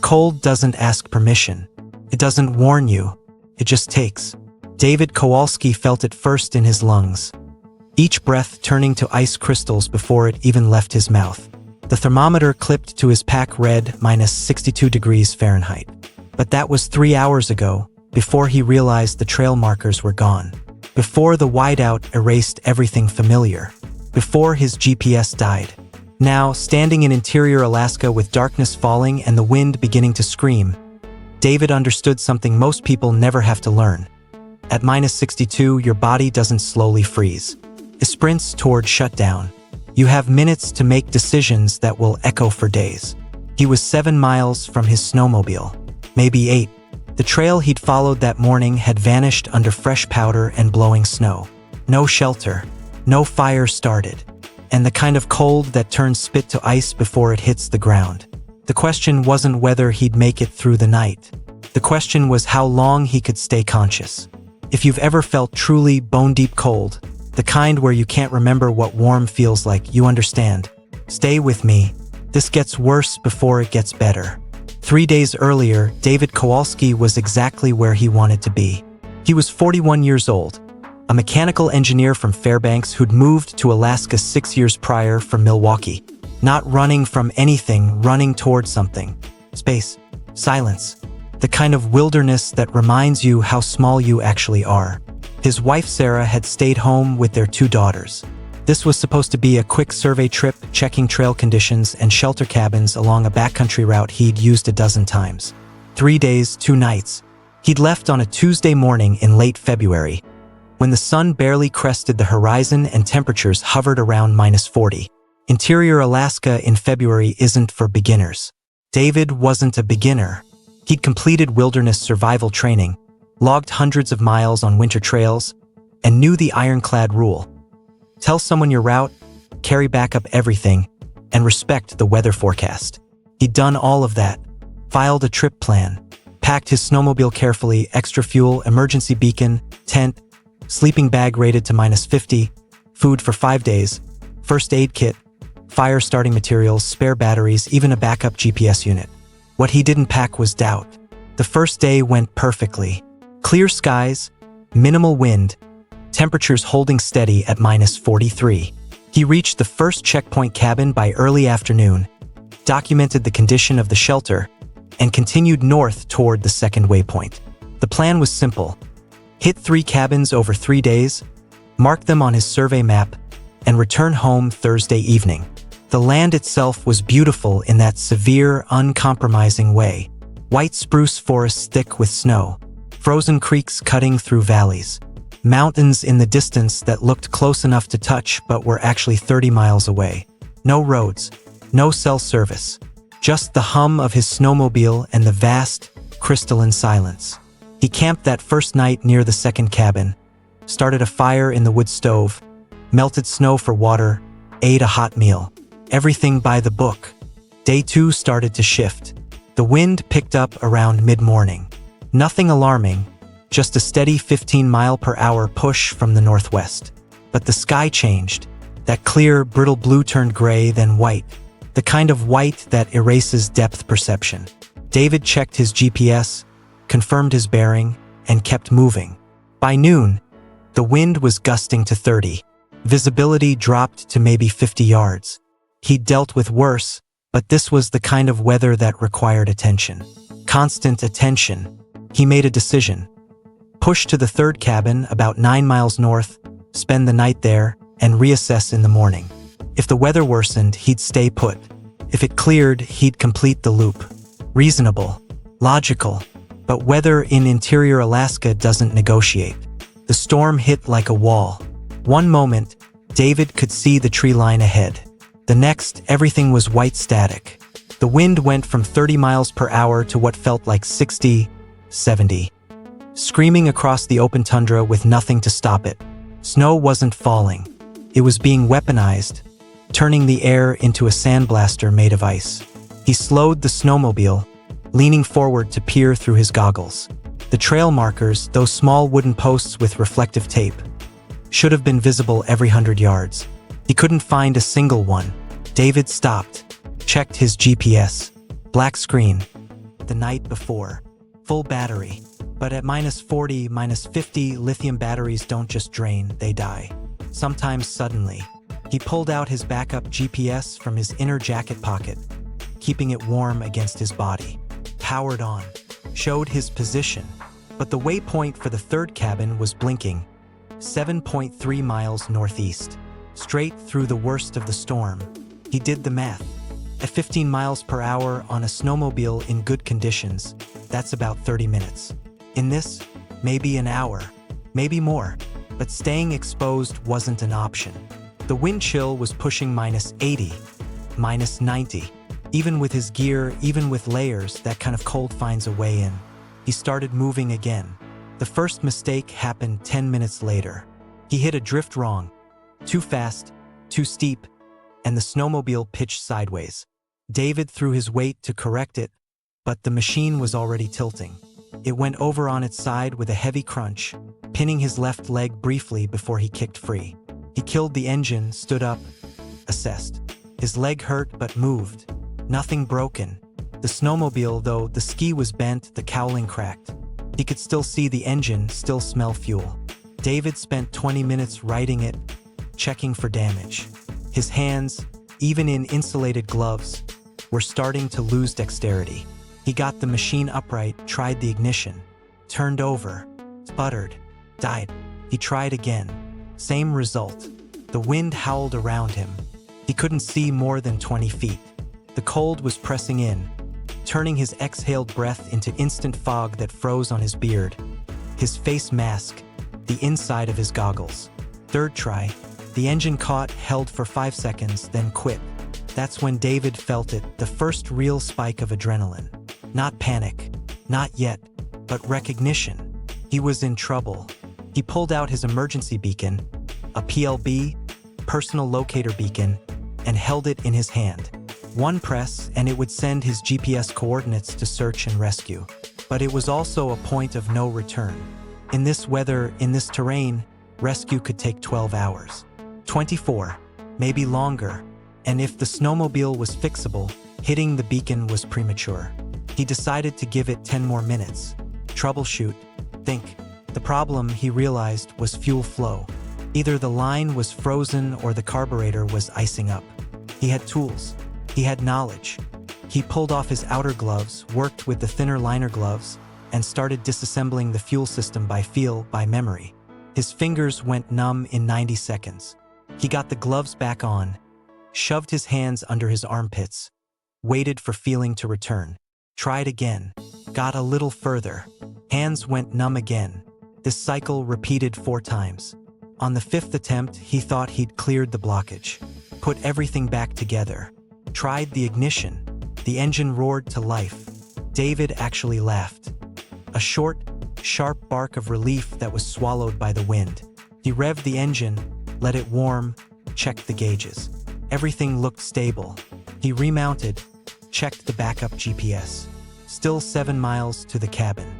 cold doesn't ask permission. It doesn't warn you. It just takes. David Kowalski felt it first in his lungs, each breath turning to ice crystals before it even left his mouth. The thermometer clipped to his pack read -62 degrees Fahrenheit. But that was 3 hours ago, before he realized the trail markers were gone. Before the whiteout erased everything familiar. Before his GPS died. Now, standing in interior Alaska with darkness falling and the wind beginning to scream, David understood something most people never have to learn. At -62, your body doesn't slowly freeze. It sprints toward shutdown. You have minutes to make decisions that will echo for days. He was 7 miles from his snowmobile. Maybe 8. The trail he'd followed that morning had vanished under fresh powder and blowing snow. No shelter. No fire started. And the kind of cold that turns spit to ice before it hits the ground. The question wasn't whether he'd make it through the night. The question was how long he could stay conscious. If you've ever felt truly bone-deep cold, the kind where you can't remember what warm feels like, you understand. Stay with me. This gets worse before it gets better. 3 days earlier, David Kowalski was exactly where he wanted to be. He was 41 years old, a mechanical engineer from Fairbanks who'd moved to Alaska 6 years prior from Milwaukee. Not running from anything, running toward something. Space. Silence. The kind of wilderness that reminds you how small you actually are. His wife Sarah had stayed home with their 2 daughters. This was supposed to be a quick survey trip, checking trail conditions and shelter cabins along a backcountry route he'd used a dozen times. 3 days, 2 nights. He'd left on a Tuesday morning in late February, when the sun barely crested the horizon and temperatures hovered around -40. Interior Alaska in February isn't for beginners. David wasn't a beginner. He'd completed wilderness survival training, logged hundreds of miles on winter trails, and knew the ironclad rule. Tell someone your route, carry backup everything, and respect the weather forecast. He'd done all of that, filed a trip plan, packed his snowmobile carefully, extra fuel, emergency beacon, tent, sleeping bag rated to -50, food for 5 days, first aid kit, fire starting materials, spare batteries, even a backup GPS unit. What he didn't pack was doubt. The first day went perfectly. Clear skies, minimal wind, temperatures holding steady at -43. He reached the first checkpoint cabin by early afternoon, documented the condition of the shelter, and continued north toward the second waypoint. The plan was simple. Hit 3 cabins over 3 days, mark them on his survey map, and return home Thursday evening. The land itself was beautiful in that severe, uncompromising way. White spruce forests thick with snow, frozen creeks cutting through valleys, mountains in the distance that looked close enough to touch but were actually 30 miles away. No roads, no cell service, just the hum of his snowmobile and the vast, crystalline silence. He camped that first night near the second cabin, started a fire in the wood stove, melted snow for water, ate a hot meal. Everything by the book. Day 2 started to shift. The wind picked up around mid-morning. Nothing alarming, just a steady 15-mile-per-hour push from the northwest. But the sky changed. That clear, brittle blue turned gray, then white. The kind of white that erases depth perception. David checked his GPS, confirmed his bearing, and kept moving. By noon, the wind was gusting to 30. Visibility dropped to maybe 50 yards. He'd dealt with worse, but this was the kind of weather that required attention. Constant attention. He made a decision. Push to the third cabin, about 9 miles north, spend the night there, and reassess in the morning. If the weather worsened, he'd stay put. If it cleared, he'd complete the loop. Reasonable. Logical. But weather in interior Alaska doesn't negotiate. The storm hit like a wall. One moment, David could see the tree line ahead. The next, everything was white static. The wind went from 30 miles per hour to what felt like 60, 70. Screaming across the open tundra with nothing to stop it. Snow wasn't falling. It was being weaponized, turning the air into a sandblaster made of ice. He slowed the snowmobile, leaning forward to peer through his goggles. The trail markers, those small wooden posts with reflective tape, should have been visible every 100 yards. He couldn't find a single one. David stopped, checked his GPS. Black screen. the night before. Full battery. But at -40, -50, lithium batteries don't just drain, they die. Sometimes suddenly. He pulled out his backup GPS from his inner jacket pocket, keeping it warm against his body. Powered on. Showed his position. But the waypoint for the third cabin was blinking. 7.3 miles northeast. Straight through the worst of the storm. He did the math. At 15 miles per hour on a snowmobile in good conditions, that's about 30 minutes. In this, maybe an hour, maybe more, but staying exposed wasn't an option. The wind chill was pushing -80, -90. Even with his gear, even with layers, that kind of cold finds a way in. He started moving again. The first mistake happened 10 minutes later. He hit a drift wrong. Too fast, too steep, and the snowmobile pitched sideways. David threw his weight to correct it, but the machine was already tilting. It went over on its side with a heavy crunch, pinning his left leg briefly before he kicked free. He killed the engine, stood up, assessed. His leg hurt but moved. Nothing broken. The snowmobile, though, the ski was bent, the cowling cracked. He could still see the engine, still smell fuel. David spent 20 minutes riding it, checking for damage. His hands, even in insulated gloves, were starting to lose dexterity. He got the machine upright, tried the ignition, turned over, sputtered, died. He tried again. Same result. The wind howled around him. He couldn't see more than 20 feet. The cold was pressing in, turning his exhaled breath into instant fog that froze on his beard, his face mask, the inside of his goggles. Third try. The engine caught, held for 5 seconds, then quit. That's when David felt it, the first real spike of adrenaline. Not panic, not yet, but recognition. He was in trouble. He pulled out his emergency beacon, a PLB, personal locator beacon, and held it in his hand. One press, and it would send his GPS coordinates to search and rescue. But it was also a point of no return. In this weather, in this terrain, rescue could take 12 hours. 24, maybe longer. And if the snowmobile was fixable, hitting the beacon was premature. He decided to give it 10 more minutes. Troubleshoot. Think. The problem, he realized, was fuel flow. Either the line was frozen or the carburetor was icing up. He had tools. He had knowledge. He pulled off his outer gloves, worked with the thinner liner gloves, and started disassembling the fuel system by feel, by memory. His fingers went numb in 90 seconds. He got the gloves back on, shoved his hands under his armpits, waited for feeling to return. Tried again, got a little further. Hands went numb again. This cycle repeated 4 times. On the 5th attempt, he thought he'd cleared the blockage. Put everything back together. Tried the ignition. The engine roared to life. David actually laughed. A short, sharp bark of relief that was swallowed by the wind. He revved the engine, let it warm, checked the gauges. Everything looked stable. He remounted, checked the backup GPS. Still 7 miles to the cabin.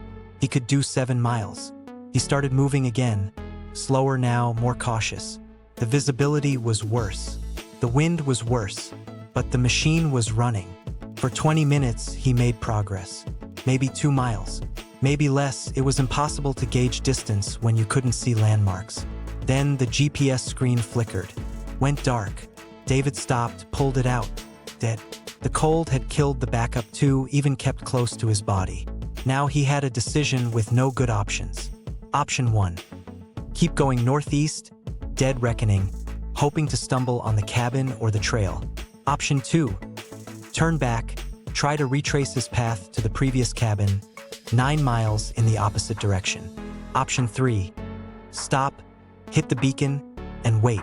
He could do 7 miles. He started moving again, slower now, more cautious. The visibility was worse. The wind was worse, but the machine was running. For 20 minutes, he made progress. Maybe 2 miles. Maybe less. It was impossible to gauge distance when you couldn't see landmarks. Then the GPS screen flickered. Went dark. David stopped, pulled it out. Dead. The cold had killed the backup too, even kept close to his body. Now he had a decision with no good options. Option 1. Keep going northeast, dead reckoning, hoping to stumble on the cabin or the trail. Option 2. Turn back, try to retrace his path to the previous cabin, 9 miles in the opposite direction. Option 3. Stop, hit the beacon, and wait.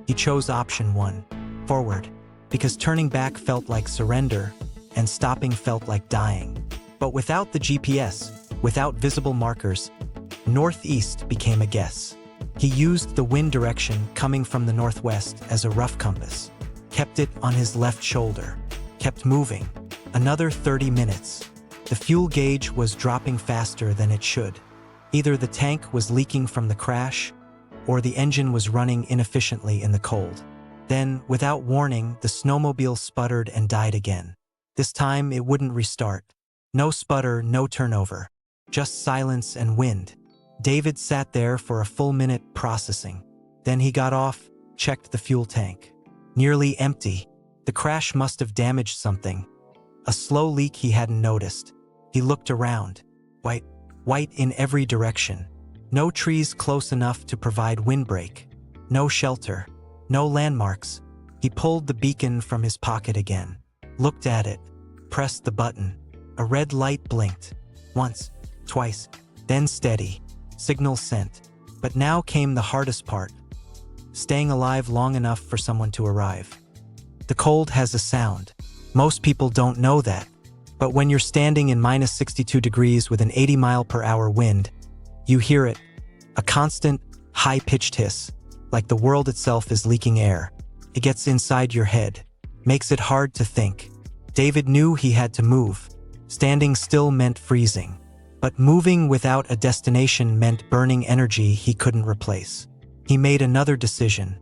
He chose option 1. Forward. Because turning back felt like surrender, and stopping felt like dying. But without the GPS, without visible markers, northeast became a guess. He used the wind direction coming from the northwest as a rough compass, kept it on his left shoulder, kept moving. Another 30 minutes. The fuel gauge was dropping faster than it should. Either the tank was leaking from the crash, or the engine was running inefficiently in the cold. Then, without warning, the snowmobile sputtered and died again. This time, it wouldn't restart. No sputter, no turnover. Just silence and wind. David sat there for a full minute processing. Then he got off, checked the fuel tank. Nearly empty. The crash must have damaged something. A slow leak he hadn't noticed. He looked around. White in every direction. No trees close enough to provide windbreak. No shelter. No landmarks. He pulled the beacon from his pocket again. Looked at it. Pressed the button. A red light blinked. Once, twice, then steady. Signal sent. But now came the hardest part. Staying alive long enough for someone to arrive. The cold has a sound. Most people don't know that. But when you're standing in minus 62 degrees with an 80-mile-per-hour wind, you hear it. A constant, high-pitched hiss, like the world itself is leaking air. It gets inside your head, makes it hard to think. David knew he had to move. Standing still meant freezing. But moving without a destination meant burning energy he couldn't replace. He made another decision.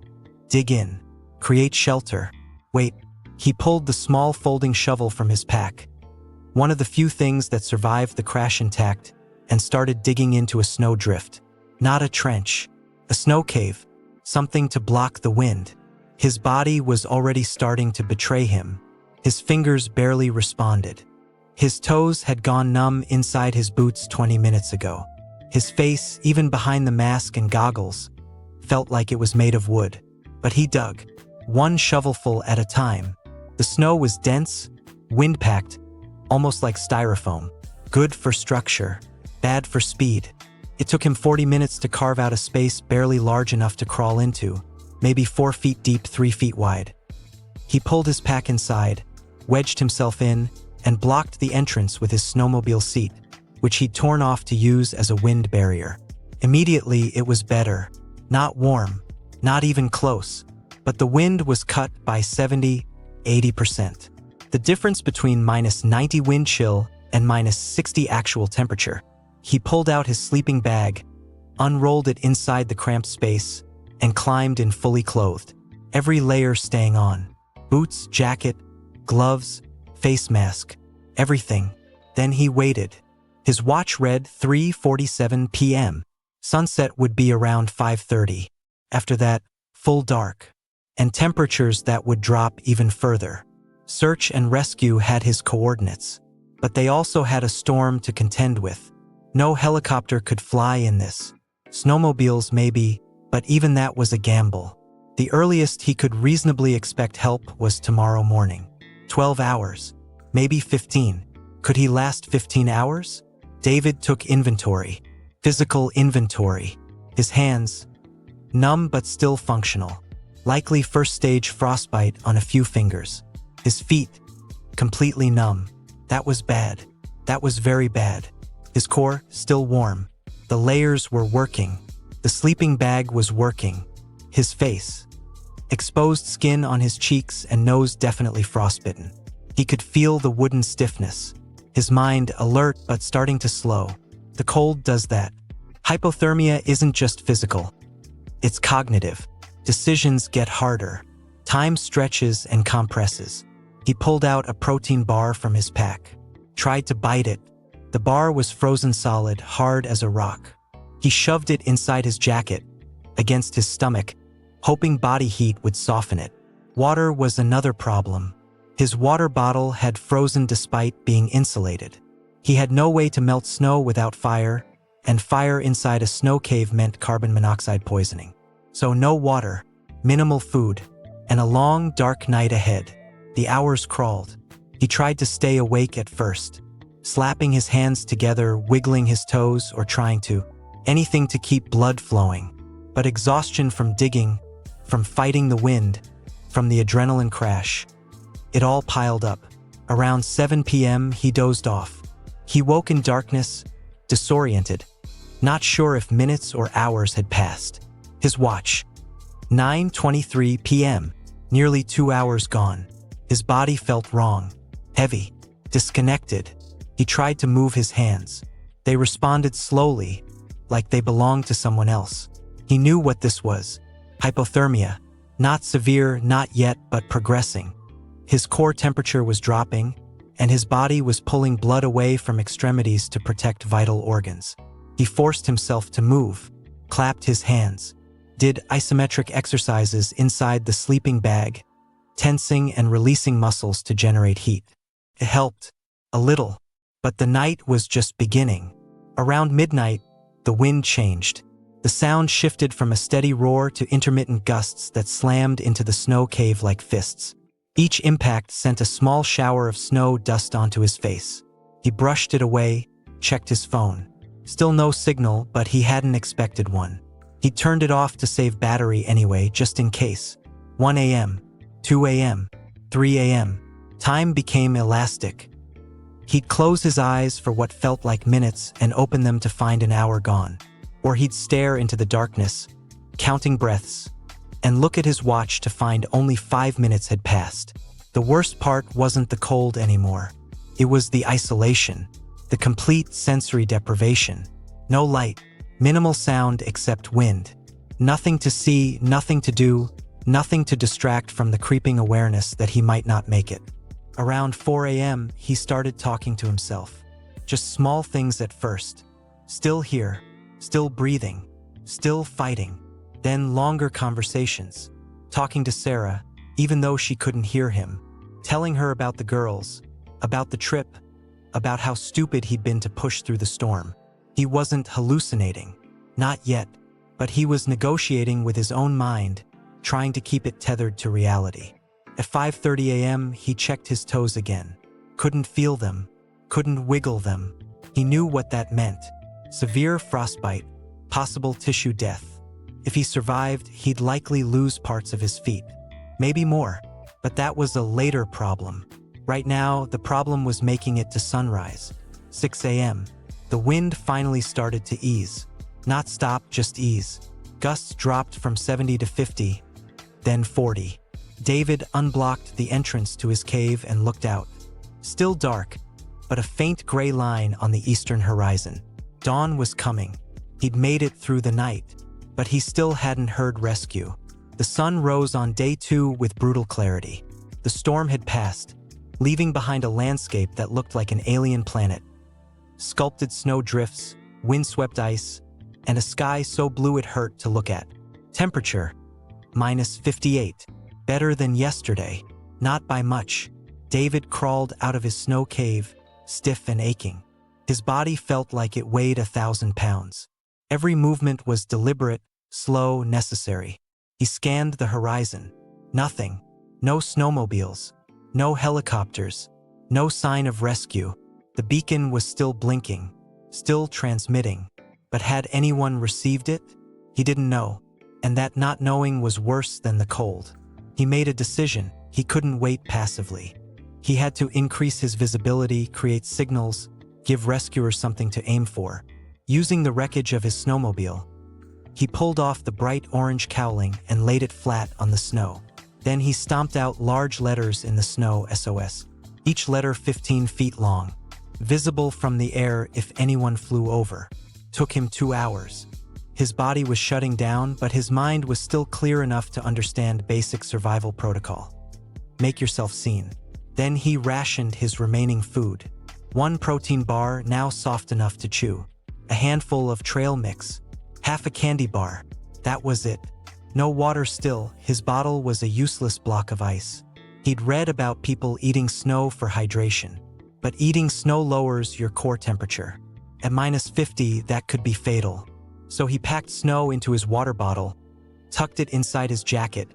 Dig in. Create shelter. Wait. He pulled the small folding shovel from his pack, one of the few things that survived the crash intact, and started digging into a snow drift. Not a trench. A snow cave. Something to block the wind. His body was already starting to betray him. His fingers barely responded. His toes had gone numb inside his boots 20 minutes ago. His face, even behind the mask and goggles, felt like it was made of wood. But he dug, one shovelful at a time. The snow was dense, wind-packed, almost like styrofoam. Good for structure, bad for speed. It took him 40 minutes to carve out a space barely large enough to crawl into, maybe 4 feet deep, 3 feet wide. He pulled his pack inside, wedged himself in, and blocked the entrance with his snowmobile seat, which he'd torn off to use as a wind barrier. Immediately, it was better. Not warm, not even close, but the wind was cut by 70–80%. The difference between minus 90 wind chill and minus 60 actual temperature. He pulled out his sleeping bag, unrolled it inside the cramped space, and climbed in fully clothed, every layer staying on. Boots, jacket, gloves, face mask, everything. Then he waited. His watch read 3:47 p.m. Sunset would be around 5:30. After that, full dark. And temperatures that would drop even further. Search and rescue had his coordinates. But they also had a storm to contend with. No helicopter could fly in this. Snowmobiles maybe, but even that was a gamble. The earliest he could reasonably expect help was tomorrow morning. 12 hours. Maybe 15. Could he last 15 hours? David took inventory. Physical inventory. His hands, numb but still functional. Likely first-stage frostbite on a few fingers. His feet, completely numb. That was bad. That was very bad. His core, still warm. The layers were working. The sleeping bag was working. His face. Exposed skin on his cheeks and nose definitely frostbitten. He could feel the wooden stiffness. His mind alert but starting to slow. The cold does that. Hypothermia isn't just physical. It's cognitive. Decisions get harder. Time stretches and compresses. He pulled out a protein bar from his pack. Tried to bite it. The bar was frozen solid, hard as a rock. He shoved it inside his jacket, against his stomach, hoping body heat would soften it. Water was another problem. His water bottle had frozen despite being insulated. He had no way to melt snow without fire, and fire inside a snow cave meant carbon monoxide poisoning. So no water, minimal food, and a long, dark night ahead. The hours crawled. He tried to stay awake at first, slapping his hands together, wiggling his toes, or trying to, anything to keep blood flowing. But exhaustion from digging, from fighting the wind, from the adrenaline crash, it all piled up. Around 7 p.m., he dozed off. He woke in darkness, disoriented, not sure if minutes or hours had passed. His watch. 9:23 p.m., nearly 2 hours gone. His body felt wrong, heavy, disconnected. He tried to move his hands. They responded slowly, like they belonged to someone else. He knew what this was. Hypothermia. Not severe, not yet, but progressing. His core temperature was dropping, and his body was pulling blood away from extremities to protect vital organs. He forced himself to move, clapped his hands, did isometric exercises inside the sleeping bag, tensing and releasing muscles to generate heat. It helped, a little, but the night was just beginning. Around midnight, the wind changed. The sound shifted from a steady roar to intermittent gusts that slammed into the snow cave like fists. Each impact sent a small shower of snow dust onto his face. He brushed it away, checked his phone. Still no signal, but he hadn't expected one. He turned it off to save battery anyway, just in case. 1 a.m., 2 a.m., 3 a.m. Time became elastic. He'd close his eyes for what felt like minutes and open them to find an hour gone. Or he'd stare into the darkness, counting breaths, and look at his watch to find only 5 minutes had passed. The worst part wasn't the cold anymore. It was the isolation, the complete sensory deprivation. No light, minimal sound except wind. Nothing to see, nothing to do, nothing to distract from the creeping awareness that he might not make it. Around 4 a.m., he started talking to himself. Just small things at first. Still here, still breathing, still fighting. Then longer conversations. Talking to Sarah, even though she couldn't hear him. Telling her about the girls, about the trip, about how stupid he'd been to push through the storm. He wasn't hallucinating. Not yet. But he was negotiating with his own mind, trying to keep it tethered to reality. At 5:30 a.m., he checked his toes again. Couldn't feel them. Couldn't wiggle them. He knew what that meant. Severe frostbite. Possible tissue death. If he survived, he'd likely lose parts of his feet. Maybe more. But that was a later problem. Right now, the problem was making it to sunrise. 6 a.m. The wind finally started to ease. Not stop, just ease. Gusts dropped from 70 to 50, then 40. David unblocked the entrance to his cave and looked out. Still dark, but a faint gray line on the eastern horizon. Dawn was coming. He'd made it through the night, but he still hadn't heard rescue. The sun rose on day 2 with brutal clarity. The storm had passed, leaving behind a landscape that looked like an alien planet. Sculpted snow drifts, windswept ice, and a sky so blue it hurt to look at. Temperature, -58. Better than yesterday, not by much. David crawled out of his snow cave, stiff and aching. His body felt like it weighed 1,000 pounds. Every movement was deliberate, slow, necessary. He scanned the horizon. Nothing. No snowmobiles. No helicopters. No sign of rescue. The beacon was still blinking, still transmitting. But had anyone received it? He didn't know. And that not knowing was worse than the cold. He made a decision. He couldn't wait passively. He had to increase his visibility, create signals, give rescuers something to aim for. Using the wreckage of his snowmobile, he pulled off the bright orange cowling and laid it flat on the snow. Then he stomped out large letters in the snow, SOS. Each letter 15 feet long, visible from the air if anyone flew over. Took him 2 hours. His body was shutting down, but his mind was still clear enough to understand basic survival protocol. Make yourself seen. Then he rationed his remaining food. 1 protein bar, now soft enough to chew. A handful of trail mix. Half a candy bar. That was it. No water still. His bottle was a useless block of ice. He'd read about people eating snow for hydration. But eating snow lowers your core temperature. At -50, that could be fatal. So he packed snow into his water bottle, tucked it inside his jacket,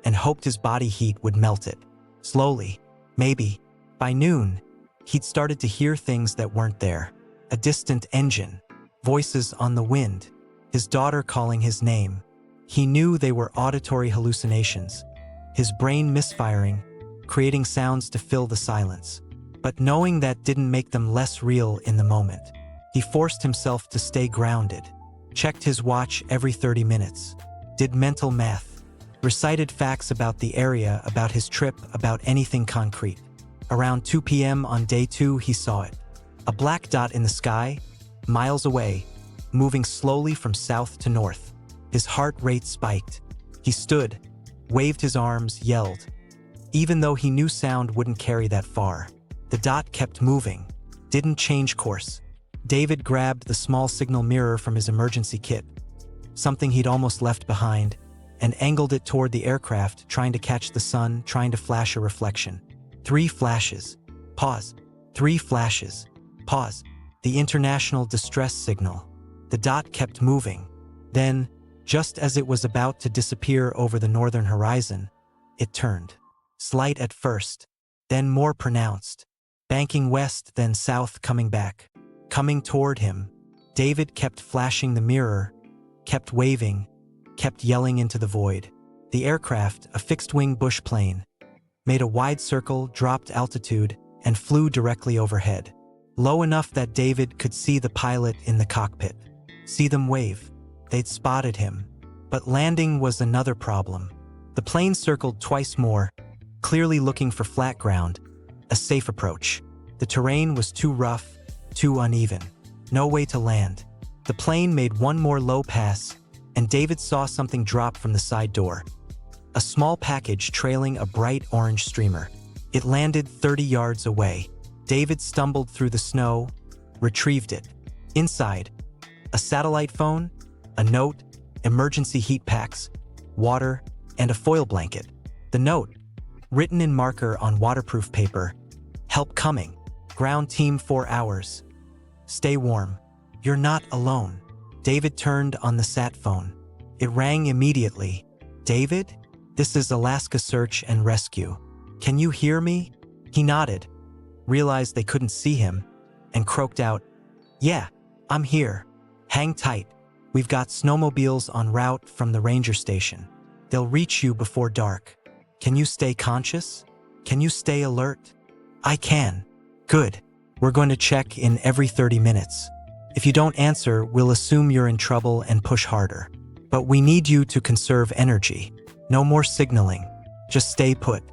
and hoped his body heat would melt it. Slowly, maybe. By noon, he'd started to hear things that weren't there. A distant engine, voices on the wind, his daughter calling his name. He knew they were auditory hallucinations, his brain misfiring, creating sounds to fill the silence. But knowing that didn't make them less real in the moment. He forced himself to stay grounded. Checked his watch every 30 minutes. Did mental math. Recited facts about the area, about his trip, about anything concrete. Around 2 p.m. on day 2, he saw it. A black dot in the sky, miles away, moving slowly from south to north. His heart rate spiked. He stood, waved his arms, yelled. Even though he knew sound wouldn't carry that far. The dot kept moving, didn't change course. David grabbed the small signal mirror from his emergency kit, something he'd almost left behind, and angled it toward the aircraft, trying to catch the sun, trying to flash a reflection. 3 flashes. Pause. 3 flashes. Pause. The international distress signal. The dot kept moving. Then, just as it was about to disappear over the northern horizon, it turned. Slight at first, then more pronounced. Banking west, then south, coming back. Coming toward him. David kept flashing the mirror, kept waving, kept yelling into the void. The aircraft, a fixed-wing bush plane, made a wide circle, dropped altitude, and flew directly overhead. Low enough that David could see the pilot in the cockpit. See them wave. They'd spotted him. But landing was another problem. The plane circled twice more, clearly looking for flat ground, a safe approach. The terrain was too rough, too uneven. No way to land. The plane made one more low pass, and David saw something drop from the side door. A small package trailing a bright orange streamer. It landed 30 yards away. David stumbled through the snow, retrieved it. Inside, a satellite phone, a note, emergency heat packs, water, and a foil blanket. The note, written in marker on waterproof paper, "Help coming. Ground team 4 hours. Stay warm. You're not alone." David turned on the sat phone. It rang immediately. "David? This is Alaska Search and Rescue. Can you hear me?" He nodded, realized they couldn't see him, and croaked out, "Yeah, I'm here. Hang tight. We've got snowmobiles en route from the ranger station. They'll reach you before dark. Can you stay conscious? Can you stay alert?" "I can." "Good. We're going to check in every 30 minutes. If you don't answer, we'll assume you're in trouble and push harder. But we need you to conserve energy. No more signaling. Just stay put.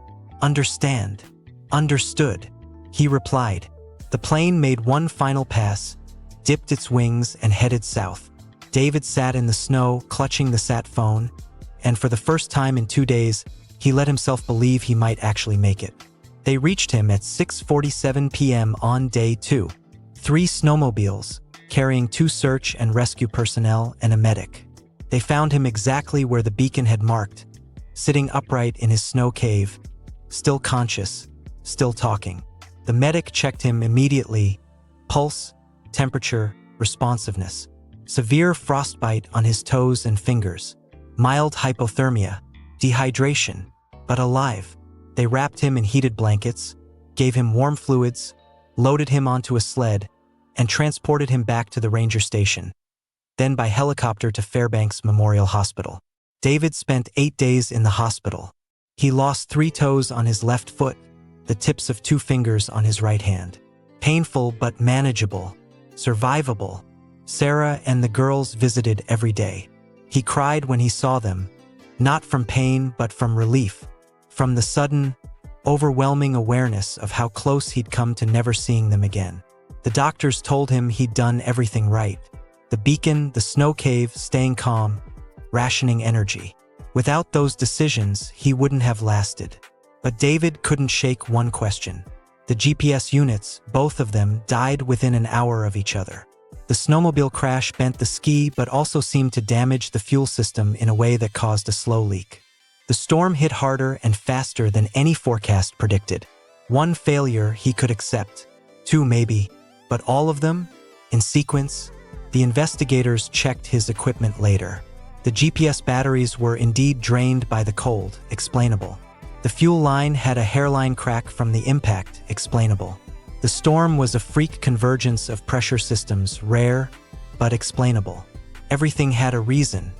Understand?" "Understood," he replied. The plane made one final pass, dipped its wings, and headed south. David sat in the snow, clutching the sat phone, and for the first time in 2 days, he let himself believe he might actually make it. They reached him at 6:47 p.m. on day 2. 3 snowmobiles, carrying 2 search and rescue personnel and a medic. They found him exactly where the beacon had marked, sitting upright in his snow cave, still conscious, still talking. The medic checked him immediately. Pulse, temperature, responsiveness. Severe frostbite on his toes and fingers. Mild hypothermia, dehydration, but alive. They wrapped him in heated blankets, gave him warm fluids, loaded him onto a sled, and transported him back to the ranger station, then by helicopter to Fairbanks Memorial Hospital. David spent 8 days in the hospital. He lost 3 toes on his left foot, the tips of 2 fingers on his right hand. Painful but manageable, survivable. Sarah and the girls visited every day. He cried when he saw them, not from pain but from relief, from the sudden, overwhelming awareness of how close he'd come to never seeing them again. The doctors told him he'd done everything right. The beacon, the snow cave, staying calm, rationing energy. Without those decisions, he wouldn't have lasted. But David couldn't shake one question. The GPS units, both of them, died within an hour of each other. The snowmobile crash bent the ski but also seemed to damage the fuel system in a way that caused a slow leak. The storm hit harder and faster than any forecast predicted. 1 failure he could accept, 2 maybe, but all of them, in sequence. The investigators checked his equipment later. The GPS batteries were indeed drained by the cold, explainable. The fuel line had a hairline crack from the impact, explainable. The storm was a freak convergence of pressure systems, rare, but explainable. Everything had a reason,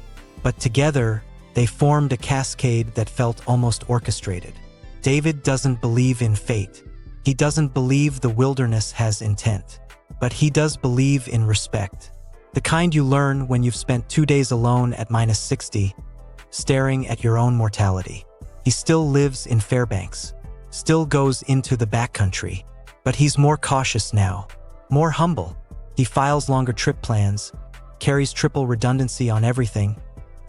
but together, they formed a cascade that felt almost orchestrated. David doesn't believe in fate. He doesn't believe the wilderness has intent. But he does believe in respect. The kind you learn when you've spent 2 days alone at -60, staring at your own mortality. He still lives in Fairbanks, still goes into the backcountry, but he's more cautious now, more humble. He files longer trip plans, carries triple redundancy on everything,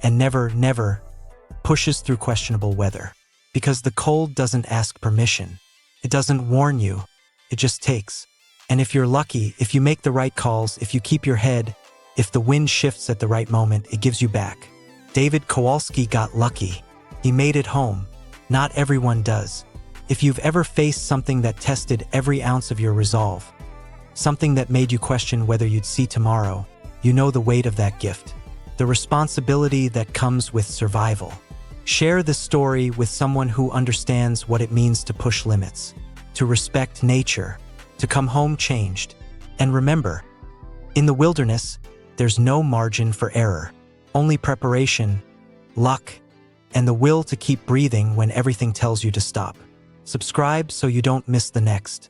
and never pushes through questionable weather. Because the cold doesn't ask permission. It doesn't warn you. It just takes. And if you're lucky, if you make the right calls, if you keep your head, if the wind shifts at the right moment, it gives you back. David Kowalski got lucky. He made it home. Not everyone does. If you've ever faced something that tested every ounce of your resolve, something that made you question whether you'd see tomorrow, you know the weight of that gift, the responsibility that comes with survival. Share the story with someone who understands what it means to push limits, to respect nature, to come home changed. And remember, in the wilderness, there's no margin for error, only preparation, luck, and the will to keep breathing when everything tells you to stop. Subscribe so you don't miss the next.